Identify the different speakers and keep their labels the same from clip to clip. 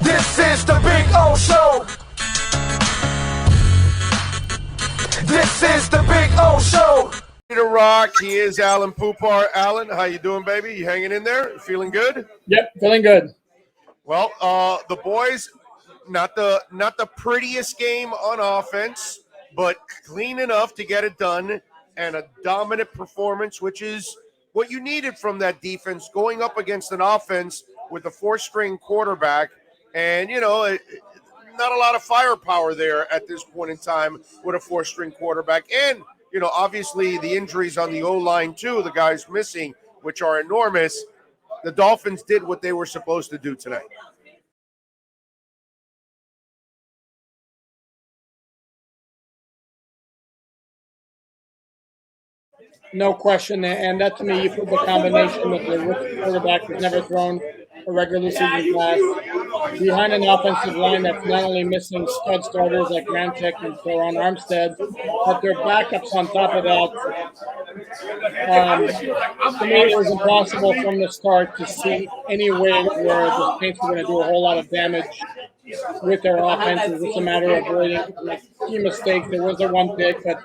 Speaker 1: This is the Big O Show. This is the Big O Show.
Speaker 2: To rock, he is Alain Poupart. Alain, how you doing, baby? You hanging in there? Feeling good?
Speaker 3: Yep, feeling good.
Speaker 2: Well, the boys, not the prettiest game on offense, but clean enough to get it done, and a dominant performance, which is what you needed from that defense going up against an offense with a four-string quarterback, and not a lot of firepower there at this point in time with a four-string quarterback, and obviously the injuries on the O-line too, the guys missing, which are enormous. The Dolphins did what they were supposed to do tonight.
Speaker 3: No question. And that to me, you put the combination of the rookie quarterback who's never thrown a regular season pass behind an offensive line that's not only missing stud starters like Ramczyk and Teron Armstead, but their backups on top of that. To me, it was impossible from the start to see any way where the Saints were going to do a whole lot of damage with their offense. It was just a matter of avoiding key mistakes. There was a one pick, but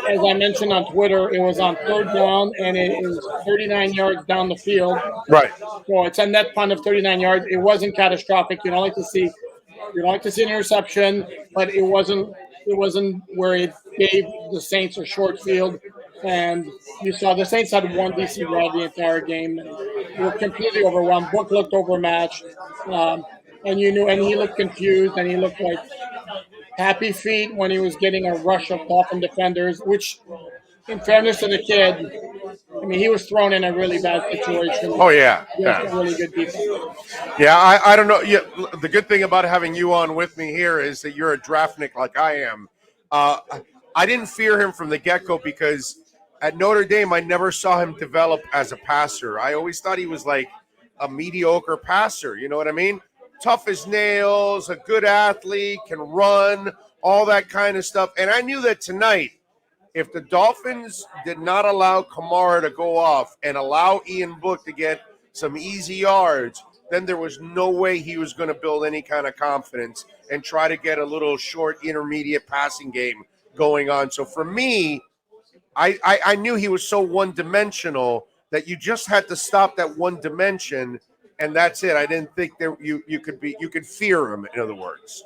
Speaker 3: as I mentioned on Twitter, it was on third down and it was 39 yards down the field.
Speaker 2: Right.
Speaker 3: So it's a net punt of 39 yards. It wasn't catastrophic. You don't like to see an interception, but it wasn't where it gave the Saints a short field. And you saw the Saints had one DC drive the entire game. They were completely overwhelmed. Book looked overmatched. And he looked confused, and he looked like happy feet when he was getting a rush of Dolphin defenders, which, in fairness to the kid, I mean, he was thrown in a really bad situation.
Speaker 2: Oh, yeah.
Speaker 3: A really good defense.
Speaker 2: Yeah, I don't know. Yeah, the good thing about having you on with me here is that you're a draftnik like I am. I didn't fear him from the get-go because at Notre Dame, I never saw him develop as a passer. I always thought he was like a mediocre passer. You know what I mean? Tough as nails, a good athlete, can run, all that kind of stuff. And I knew that tonight, if the Dolphins did not allow Kamara to go off and allow Ian Book to get some easy yards, then there was no way he was going to build any kind of confidence and try to get a little short intermediate passing game going on. So for me, I knew he was so one-dimensional that you just had to stop that one dimension, and that's it. I didn't think that you could fear him, in other words.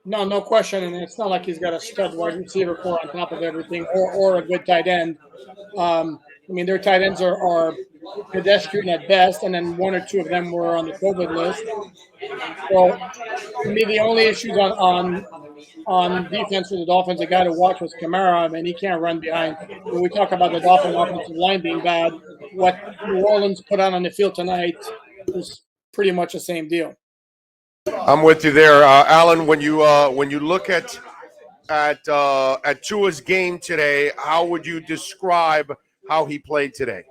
Speaker 3: No question. And it's not like he's got a stud wide receiver core on top of everything or a good tight end. I mean, their tight ends are pedestrian at best, and then one or two of them were on the COVID list. So, to me, the only issues on defense for the Dolphins, the guy to watch was Kamara. I mean, he can't run behind. When we talk about the Dolphin offensive line being bad, what New Orleans put out on the field tonight was pretty much the same deal.
Speaker 2: I'm with you there, Alain. When you look at Tua's game today, how would you describe how he played today?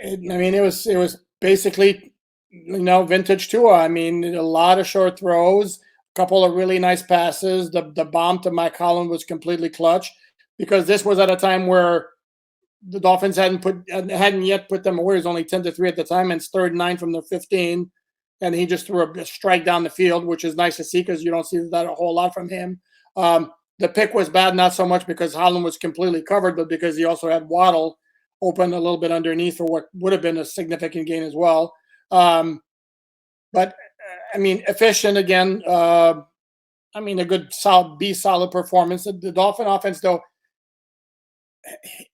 Speaker 3: I mean, it was basically vintage Tua. I mean, a lot of short throws, a couple of really nice passes. The bomb to Mike Holland was completely clutch because this was at a time where the Dolphins hadn't yet put them away. It was only 10-3 at the time, and it's 3rd and 9 from the 15. And he just threw a strike down the field, which is nice to see because you don't see that a whole lot from him. The pick was bad, not so much because Holland was completely covered, but because he also had Waddle open a little bit underneath for what would have been a significant gain as well. But, I mean, efficient again. A good solid performance. The Dolphin offense, though,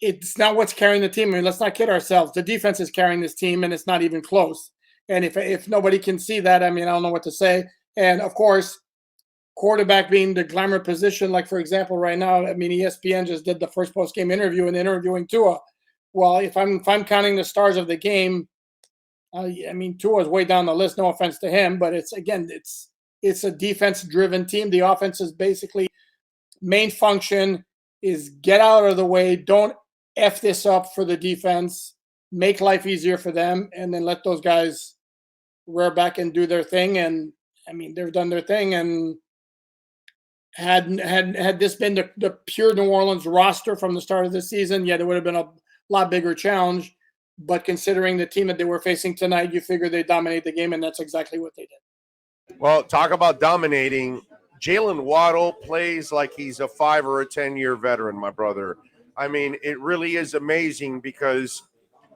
Speaker 3: it's not what's carrying the team. I mean, let's not kid ourselves. The defense is carrying this team, and it's not even close. And if nobody can see that, I mean, I don't know what to say. And, of course, quarterback being the glamour position, like, for example, right now, I mean, ESPN just did the first post-game interview and interviewing Tua. Well, if I'm counting the stars of the game, Tua is way down the list. No offense to him, but it's a defense-driven team. The offense is basically main function is get out of the way, don't F this up for the defense, make life easier for them, and then let those guys rear back and do their thing. And I mean, they've done their thing. And had this been the pure New Orleans roster from the start of the season, yeah, there would have been a lot bigger challenge. But considering the team that they were facing tonight, you figure they dominate the game, and that's exactly what they did.
Speaker 2: Well, talk about dominating. Jalen Waddle plays like he's a 5 or a 10-year veteran, my brother. I mean, it really is amazing because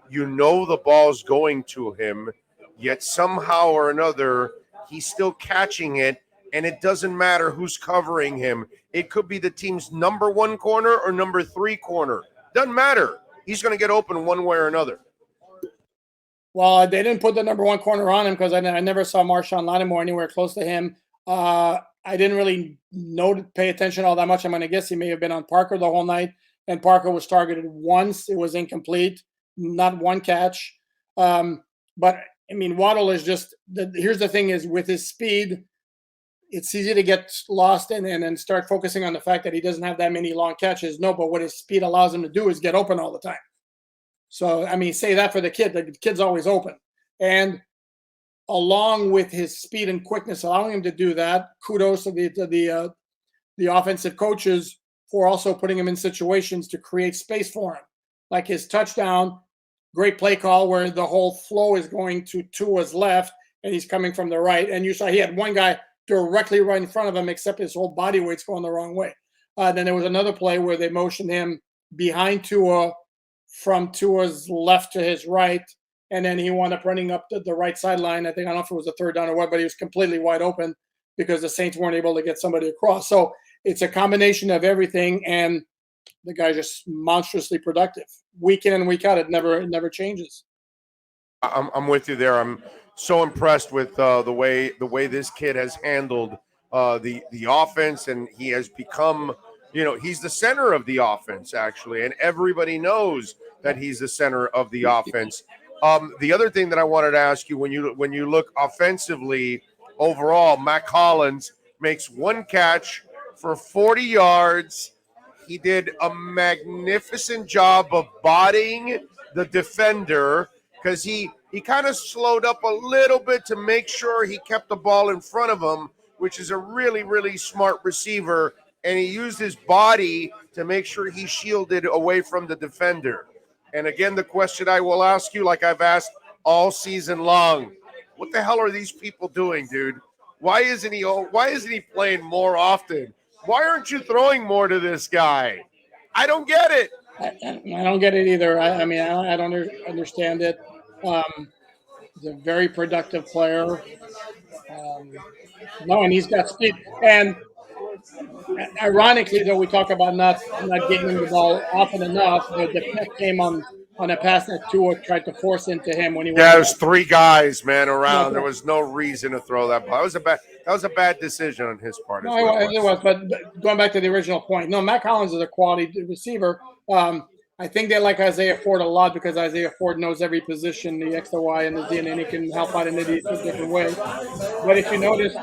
Speaker 2: you know the ball's going to him, yet somehow or another, he's still catching it, and it doesn't matter who's covering him. It could be the team's number 1 corner or number 3 corner. Doesn't matter. He's going to get open one way or another.
Speaker 3: Well, they didn't put the number 1 corner on him because I never saw Marshawn Lattimore anywhere close to him. I didn't really pay attention all that much. I'm going to guess he may have been on Parker the whole night, and Parker was targeted once. It was incomplete, not one catch. But, I mean, Waddle is just – here's the thing is with his speed, it's easy to get lost and start focusing on the fact that he doesn't have that many long catches. No, but what his speed allows him to do is get open all the time. So, I mean, say that for the kid. The kid's always open. And along with his speed and quickness, allowing him to do that, kudos to the offensive coaches for also putting him in situations to create space for him. Like his touchdown, great play call where the whole flow is going to Tua's left and he's coming from the right. And you saw he had one guy directly right in front of him, except his whole body weight's going the wrong way. Then there was another play where they motioned him behind Tua, from Tua's left to his right, and then he wound up running up the right sideline. I don't know if it was a third down or what, but he was completely wide open because the Saints weren't able to get somebody across. So it's a combination of everything, and the guy's just monstrously productive. Week in and week out, it never changes.
Speaker 2: I'm with you there. I'm so impressed with the way this kid has handled the offense, and he has become – he's the center of the offense, actually, and everybody knows that he's the center of the offense. The other thing that I wanted to ask you, when you look offensively overall, Mac Hollins makes 1 catch for 40 yards. He did a magnificent job of bodying the defender because he kind of slowed up a little bit to make sure he kept the ball in front of him, which is a really, really smart receiver. And he used his body to make sure he shielded away from the defender. And again, the question I will ask you, like I've asked all season long, what the hell are these people doing, dude? Why isn't he playing more often? Why aren't you throwing more to this guy? I don't get it.
Speaker 3: I don't get it either. I mean, I don't understand it. He's a very productive player. No, and he's got speed. And ironically, though, we talk about not getting him the ball often enough. The pick came on a pass that Tua tried to force into him when he went.
Speaker 2: Yeah, there's 3 guys, man, around. There was no reason to throw that ball. That was a bad decision on his part.
Speaker 3: No, it was. But going back to the original point, no, Mac Hollins is a quality receiver. I think they like Isaiah Ford a lot because Isaiah Ford knows every position, the X, the Y, and the Z, and he can help out in a different way. But if you notice,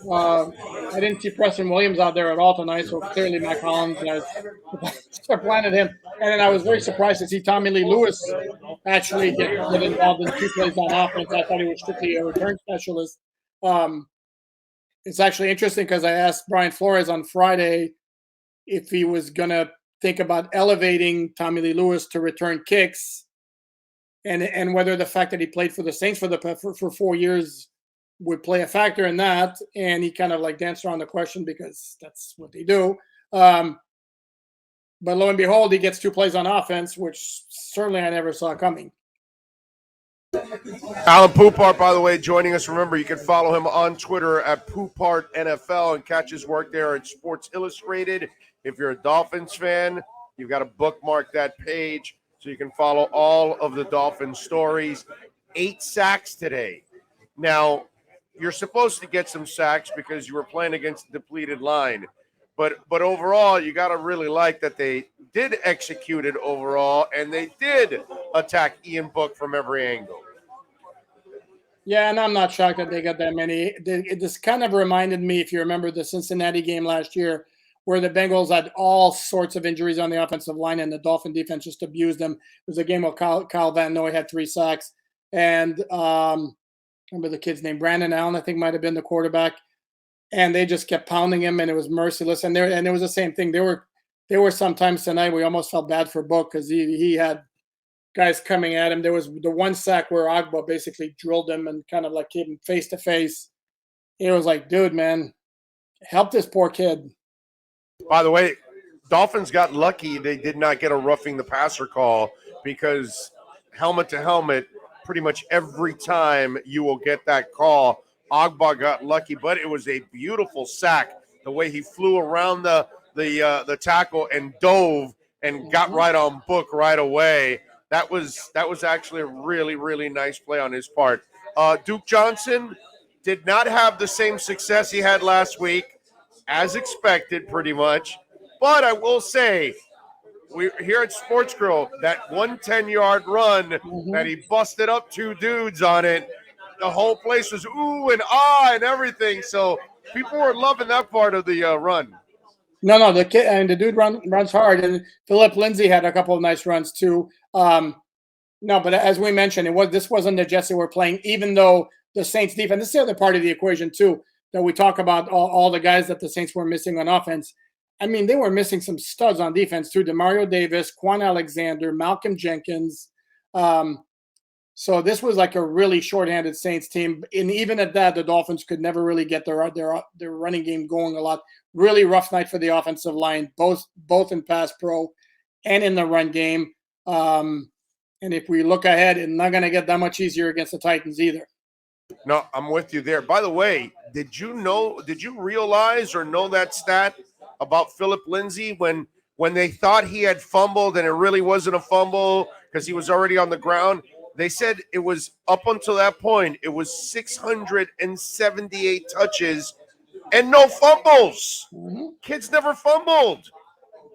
Speaker 3: I didn't see Preston Williams out there at all tonight, so clearly Mac Hollins has supplanted him. And then I was very surprised to see Tommy Lee Lewis actually get involved in 2 plays on offense. I thought he was strictly a return specialist. It's actually interesting because I asked Brian Flores on Friday if he was going to think about elevating Tommy Lee Lewis to return kicks, and whether the fact that he played for the Saints for 4 years would play a factor in that. And he kind of like danced around the question because that's what they do. But lo and behold, he gets 2 plays on offense, which certainly I never saw coming.
Speaker 2: Alain Poupart, by the way, joining us. Remember, you can follow him on Twitter at Poupart NFL and catch his work there at Sports Illustrated. If you're a Dolphins fan, you've got to bookmark that page so you can follow all of the Dolphins stories. 8 sacks today. Now, you're supposed to get some sacks because you were playing against a depleted line. But overall, you got to really like that they did execute it overall, and they did attack Ian Book from every angle.
Speaker 3: Yeah, and I'm not shocked that they got that many. This kind of reminded me, if you remember the Cincinnati game last year, where the Bengals had all sorts of injuries on the offensive line, and the Dolphin defense just abused them. It was a game where Kyle Van Noy had 3 sacks. And remember the kid's name, Brandon Allen, I think might have been the quarterback. And they just kept pounding him, and it was merciless. And it was the same thing. There were sometimes tonight we almost felt bad for Book because he had guys coming at him. There was the one sack where Agba basically drilled him and kind of like came him face to face. It was like, dude, man, help this poor kid.
Speaker 2: By the way, Dolphins got lucky. They did not get a roughing the passer call because helmet to helmet, pretty much every time you will get that call. Agba got lucky, but it was a beautiful sack. The way he flew around the tackle and dove and got right on book right away. That was actually a really, really nice play on his part. Duke Johnson did not have the same success he had last week, as expected, pretty much. But I will say, we here at Sports Grill, that 110-yard run that he busted up two dudes on it, the whole place was ooh and ah and everything. So people were loving that part of the run.
Speaker 3: No, the kid and the dude runs hard, and Philip Lindsay had a couple of nice runs too. No, but as we mentioned, this wasn't the Jets that were playing, even though the Saints defense. This is the other part of the equation too that we talk about. All the guys that the Saints were missing on offense. I mean, they were missing some studs on defense too. Demario Davis, Quan Alexander, Malcolm Jenkins. So this was like a really shorthanded Saints team, and even at that, the Dolphins could never really get their running game going a lot. Really rough night for the offensive line, both in pass pro and in the run game. And if we look ahead, it's not going to get that much easier against the Titans either.
Speaker 2: No, I'm with you there. By the way, did you realize or know that stat about Philip Lindsay when they thought he had fumbled and it really wasn't a fumble because he was already on the ground? They said it was up until that point, it was 678 touches and no fumbles. Kids never fumbled.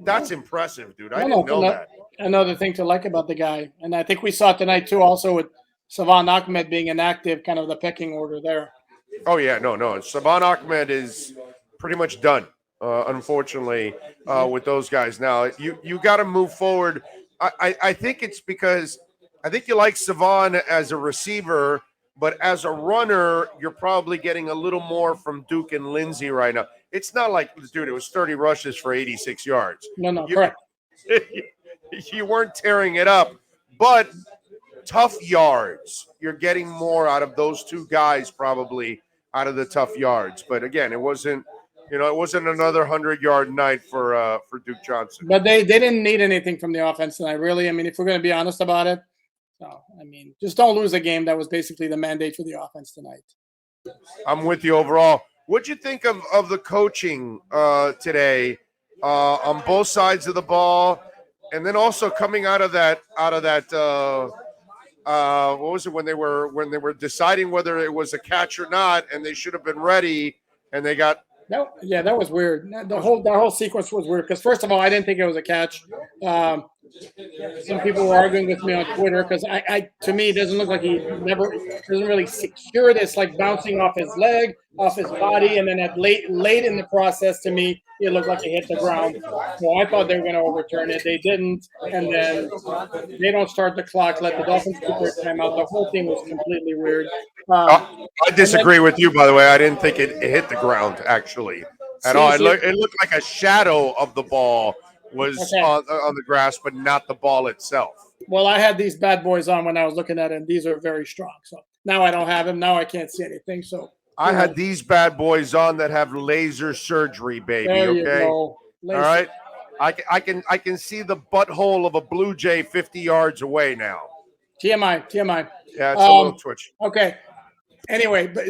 Speaker 2: That's impressive, dude. I didn't know that.
Speaker 3: Another thing to like about the guy, and I think we saw it tonight too, also with Savon Ahmed being inactive, kind of the pecking order there.
Speaker 2: Oh, yeah, no. Savon Ahmed is pretty much done, unfortunately, with those guys. Now, you got to move forward. I think it's because I think you like Savon as a receiver, but as a runner, you're probably getting a little more from Duke and Lindsay right now. It's not like, dude, it was 30 rushes for 86 yards.
Speaker 3: No, correct.
Speaker 2: You weren't tearing it up, but tough yards. You're getting more out of those two guys probably out of the tough yards. But again, it wasn't another 100-yard night for Duke Johnson.
Speaker 3: But they didn't need anything from the offense tonight, really. I mean, if we're going to be honest about it. So, I mean, just don't lose a game. That was basically the mandate for the offense tonight.
Speaker 2: I'm with you overall. What'd you think of the coaching today on both sides of the ball? And then also coming out of that what was it when they were deciding whether it was a catch or not, and they should have been ready, and they got
Speaker 3: that was weird. The whole sequence was weird because first of all, I didn't think it was a catch. Some people were arguing with me on Twitter because to me, it doesn't look like he doesn't really secure this, like bouncing off his leg, off his body, and then at late in the process, to me, it looked like it hit the ground. So I thought they were going to overturn it. They didn't, and then they don't start the clock. Let the Dolphins keep their timeout. The whole thing was completely weird.
Speaker 2: I disagree with you, by the way. I didn't think it hit the ground actually at all. It looked like a shadow of the ball was on the grass, but not the ball itself.
Speaker 3: Well, I had these bad boys on when I was looking at it, and these are very strong. So now I don't have them. Now I can't see anything. So
Speaker 2: I had these bad boys on that have laser surgery, baby.
Speaker 3: There you
Speaker 2: okay,
Speaker 3: go.
Speaker 2: All right. I can see the butthole of a blue jay 50 yards away now.
Speaker 3: TMI.
Speaker 2: Yeah, it's a little twitch.
Speaker 3: Okay. Anyway, but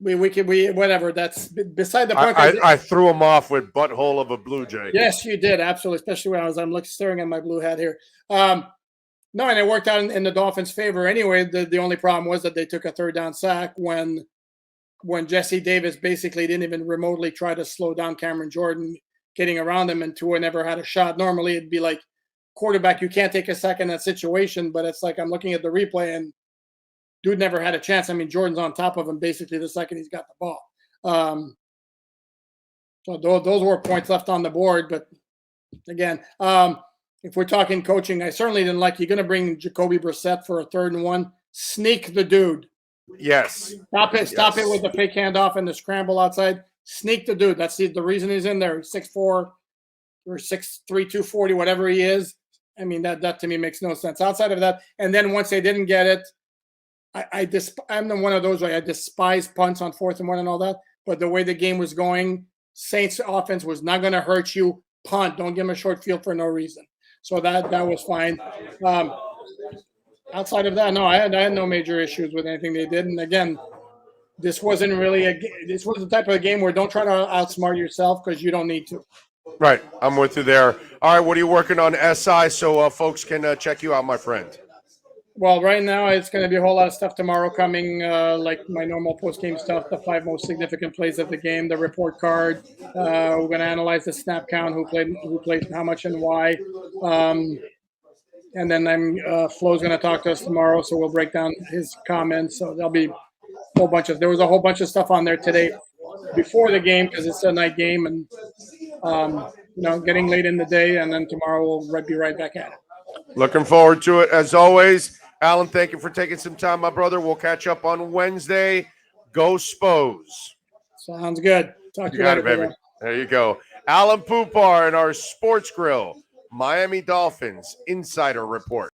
Speaker 3: we whatever. That's beside the point.
Speaker 2: I threw him off with butthole of a blue jay.
Speaker 3: Yes, you did, absolutely. Especially when I'm staring at my blue hat here. No, and it worked out in the Dolphins' favor anyway. The only problem was that they took a third down sack when Jesse Davis basically didn't even remotely try to slow down Cameron Jordan getting around him, and Tua never had a shot. Normally, it'd be like quarterback, you can't take a sack in that situation, but it's like I'm looking at the replay and dude never had a chance. I mean, Jordan's on top of him basically the second he's got the ball. So those were points left on the board. But again, if we're talking coaching, I certainly didn't like you're going to bring Jacoby Brissett for a 3rd and 1. Sneak the dude.
Speaker 2: Yes.
Speaker 3: Stop it with the fake handoff and the scramble outside. Sneak the dude. That's the reason he's in there. 6'4" or 6'3", 240, whatever he is. I mean, that to me makes no sense. Outside of that, and then once they didn't get it, I'm the one of those where I despise punts on 4th and 1 and all that. But the way the game was going, Saints offense was not going to hurt you. Punt, don't give them a short field for no reason. So that was fine. Outside of that, no, I had no major issues with anything they did. And again, this wasn't really this was the type of game where don't try to outsmart yourself because you don't need to.
Speaker 2: Right, I'm with you there. All right, what are you working on SI so folks can check you out, my friend?
Speaker 3: Well, right now it's going to be a whole lot of stuff tomorrow coming, like my normal post-game stuff, the 5 most significant plays of the game, the report card. We're going to analyze the snap count, who played how much and why. And then Flo's going to talk to us tomorrow, so we'll break down his comments. So there'll be there was a whole bunch of stuff on there today before the game because it's a night game and, getting late in the day. And then tomorrow we'll be right back at it.
Speaker 2: Looking forward to it as always. Alan, thank you for taking some time, my brother. We'll catch up on Wednesday. Go Spos.
Speaker 3: Sounds good. Talk to you later,
Speaker 2: baby. There you go. Alain Poupart in our Sports Grill, Miami Dolphins Insider Report.